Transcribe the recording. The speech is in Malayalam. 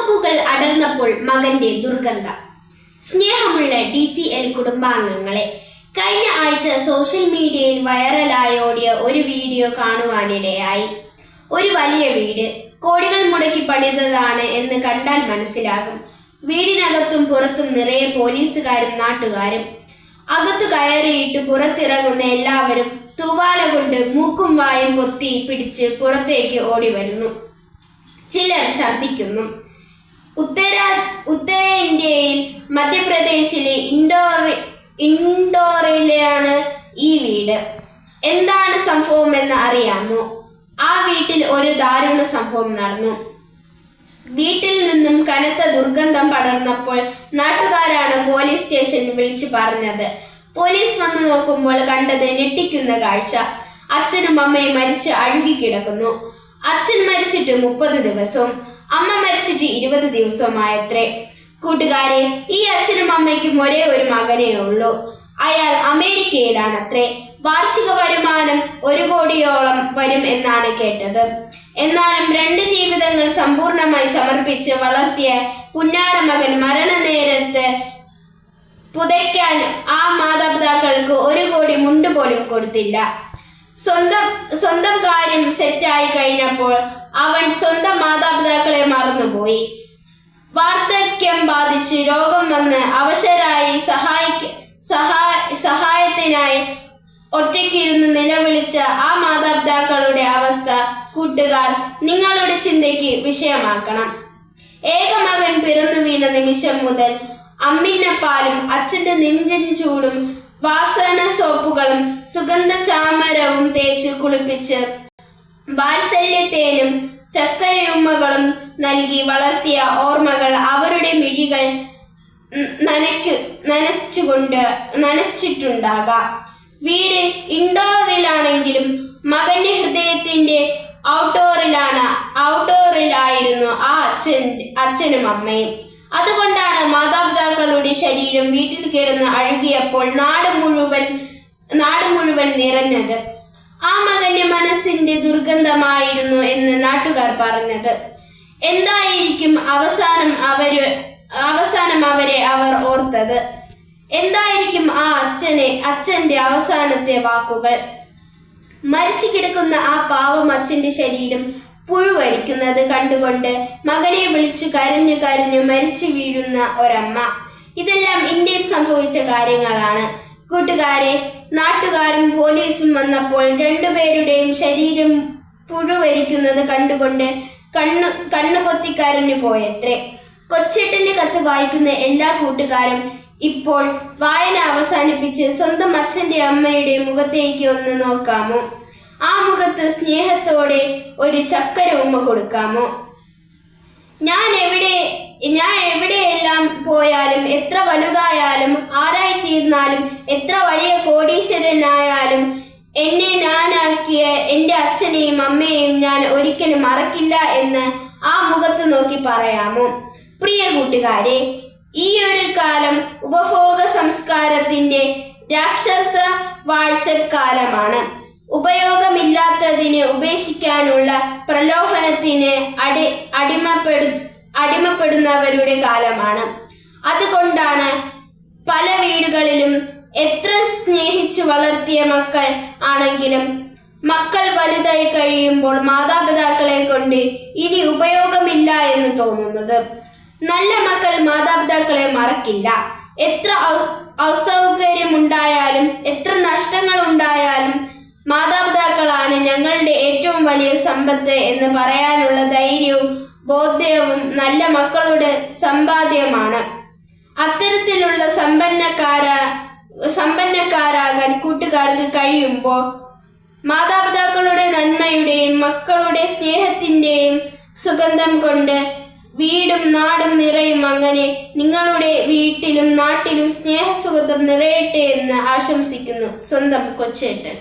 ഓണപ്പൂക്കൾ അടർന്നപ്പോൾ മകന്റെ ദുർഗന്ധം. സ്നേഹമുള്ള DCL കുടുംബാംഗങ്ങളെ, കഴിഞ്ഞ ആഴ്ച സോഷ്യൽ മീഡിയയിൽ വൈറലായി ഓടിയ ഒരു വീഡിയോ കാണുവാനിടയായി. ഒരു വലിയ വീട് കോടികൾ മുടക്കി പണിതതാണ് എന്ന് കണ്ടാൽ മനസ്സിലാകും. വീടിനകത്തും പുറത്തും നിറയെ പോലീസുകാരും നാട്ടുകാരും. അകത്തു കയറിയിട്ട് പുറത്തിറങ്ങുന്ന എല്ലാവരും തൂവാല കൊണ്ട് മൂക്കും വായും പൊത്തി പിടിച്ച് പുറത്തേക്ക് ഓടി വരുന്നു. ചിലർ ഛർദ്ദിക്കുന്നു. ഉത്തരേന്ത്യയിൽ മധ്യപ്രദേശിലെ ഇൻഡോറിലാണ് ഈ വീട്. എന്താണ് സംഭവം എന്ന് അറിയാമോ? ആ വീട്ടിൽ ഒരു ദാരുണ സംഭവം നടന്നു. വീട്ടിൽ നിന്നും കനത്ത ദുർഗന്ധം പടർന്നപ്പോൾ നാട്ടുകാരാണ് പോലീസ് സ്റ്റേഷനിൽ വിളിച്ചു പറഞ്ഞത്. പോലീസ് വന്നു നോക്കുമ്പോൾ കണ്ടത് ഞെട്ടിക്കുന്ന കാഴ്ച. അച്ഛനും അമ്മയും മരിച്ച് അഴുകിക്കിടക്കുന്നു. അച്ഛൻ മരിച്ചിട്ട് 30 ദിവസവും അമ്മ മരിച്ചിട്ട് 20 ദിവസവുമായത്രേ. കൂട്ടുകാരെ, ഈ അച്ഛനും അമ്മയ്ക്കും ഒരേ ഒരു മകനേ ഉള്ളൂ. അയാൾ അമേരിക്കയിലാണത്രേ. വാർഷിക വരുമാനം 1 കോടിയോളം വരും എന്നാണ് കേട്ടത്. എന്നാലും 2 ജീവിതങ്ങൾ സമ്പൂർണമായി സമർപ്പിച്ച് വളർത്തിയ പുന്നാര മകൻ മരണനേരത്ത് പുതയ്ക്കാൻ ആ മാതാപിതാക്കൾക്ക് 1 കോടി മുണ്ട് പോലും കൊടുത്തില്ല. സ്വന്തം കാര്യം സെറ്റായി കഴിഞ്ഞപ്പോൾ അവൻ സ്വന്തം മാതാപിതാക്കളെ മറന്നുപോയി. വാർദ്ധക്യം ബാധിച്ച് രോഗം വന്ന് അവശരായി സഹായത്തിനായി ഒറ്റയ്ക്കിരുന്ന് നിലവിളിച്ച ആ മാതാപിതാക്കളുടെ അവസ്ഥ കൂട്ടുകാർ നിങ്ങളുടെ ചിന്തയ്ക്ക് വിഷയമാക്കണം. ഏക മകൻ പിറന്നു വീണ നിമിഷം മുതൽ അമ്മിനപ്പാലും അച്ഛൻ്റെ നെഞ്ചൻ ചൂടും വാസന സോപ്പുകളും സുഗന്ധ ചാമരവും തേച്ച് കുളിപ്പിച്ച് വാത്സല്യത്തേനും ചക്കരയുമ്മകളും നൽകി വളർത്തിയ ഓർമ്മകൾ അവരുടെ മിഴികൾ നനച്ചിട്ടുണ്ടാകാം. വീട് ഇൻഡോറിലാണെങ്കിലും മകന്റെ ഹൃദയത്തിന്റെ ഔട്ട്ഡോറിലായിരുന്നു ആ അച്ഛനും അമ്മയും. അതുകൊണ്ടാണ് മാതാപിതാക്കളുടെ ശരീരം വീട്ടിൽ കിടന്ന് അഴുകിയപ്പോൾ നാട് മുഴുവൻ നിറഞ്ഞത്. ആ മകന്റെ മനസ്സിന്റെ ദുർഗന്ധമായിരുന്നു എന്ന് നാട്ടുകാർ പറഞ്ഞത്. എന്തായിരിക്കും അവസാനം അവരെ അവർ ഓർത്തത്? എന്തായിരിക്കും ആ അച്ഛന്റെ അവസാനത്തെ വാക്കുകൾ? മരിച്ചു കിടക്കുന്ന ആ പാവം അച്ഛന്റെ ശരീരം പുഴുവരിക്കുന്നത് കണ്ടുകൊണ്ട് മകനെ വിളിച്ചു കരഞ്ഞു മരിച്ചു വീഴുന്ന ഒരമ്മ. ഇതെല്ലാം ഇന്ത്യയിൽ സംഭവിച്ച കാര്യങ്ങളാണ്. കൂട്ടുകാരെ, നാട്ടുകാരും പോലീസും വന്നപ്പോൾ 2 പേരുടെയും ശരീരം പുഴുവരിക്കുന്നത് കണ്ടുകൊണ്ട് കണ്ണു പൊത്തി കരഞ്ഞു പോയത്രേ. കൊച്ചേട്ടന്റെ കത്ത് വായിക്കുന്ന എല്ലാ കൂട്ടുകാരും ഇപ്പോൾ വായന അവസാനിപ്പിച്ച് സ്വന്തം അച്ഛൻ്റെ അമ്മയുടെ മുഖത്തേക്ക് ഒന്ന് നോക്കാമോ? ആ മുഖത്ത് സ്നേഹത്തോടെ ഒരു ചക്കര ഉമ്മ കൊടുക്കാമോ? ഞാൻ എവിടെയെല്ലാം പോയാലും, എത്ര വലുതായാലും, ആരായിത്തീർന്നാലും, എത്ര വലിയ കോടീശ്വരനായാലും എന്നെ ഞാനാക്കിയ എൻ്റെ അച്ഛനെയും അമ്മയെയും ഞാൻ ഒരിക്കലും മറക്കില്ല എന്ന് ആ മുഖത്ത് നോക്കി പറയാമോ? പ്രിയ കൂട്ടുകാരെ, ഈ ഒരു കാലം ഉപഭോഗ സംസ്കാരത്തിൻ്റെ രാക്ഷസ വാഴ്ചക്കാലമാണ്. ഉപയോഗമില്ലാത്തതിനെ ഉപേക്ഷിക്കാനുള്ള പ്രലോഭനത്തിന് അടിമപ്പെടുന്നവരുടെ കാലമാണ്. അതുകൊണ്ടാണ് പല വീടുകളിലും എത്ര സ്നേഹിച്ചു വളർത്തിയ മക്കൾ ആണെങ്കിലും മക്കൾ വലുതായി കഴിയുമ്പോൾ മാതാപിതാക്കളെ കൊണ്ട് ഇനി ഉപയോഗമില്ല എന്ന് തോന്നുന്നത്. നല്ല മക്കൾ മാതാപിതാക്കളെ മറക്കില്ല. എത്ര അസൗകര്യമുണ്ടായാലും, എത്ര നഷ്ടങ്ങൾ ഉണ്ടായാലും മാതാപിതാക്കളാണ് ഞങ്ങളുടെ ഏറ്റവും വലിയ സമ്പത്ത് എന്ന് പറയാനുള്ള ധൈര്യവും ബോധ്യവും നല്ല മക്കളുടെ സമ്പാദ്യമാണ്. അത്തരത്തിലുള്ള സമ്പന്നക്കാരാകാൻ കൂട്ടുകാർക്ക് കഴിയുമ്പോൾ മാതാപിതാക്കളുടെ നന്മയുടെയും മക്കളുടെ സ്നേഹത്തിൻ്റെയും സുഗന്ധം കൊണ്ട് വീടും നാടും നിറയും. അങ്ങനെ നിങ്ങളുടെ വീട്ടിലും നാട്ടിലും സ്നേഹസുഗന്ധം നിറയട്ടെ എന്ന് ആശംസിക്കുന്നു സ്വന്തം കൊച്ചേട്ടൻ.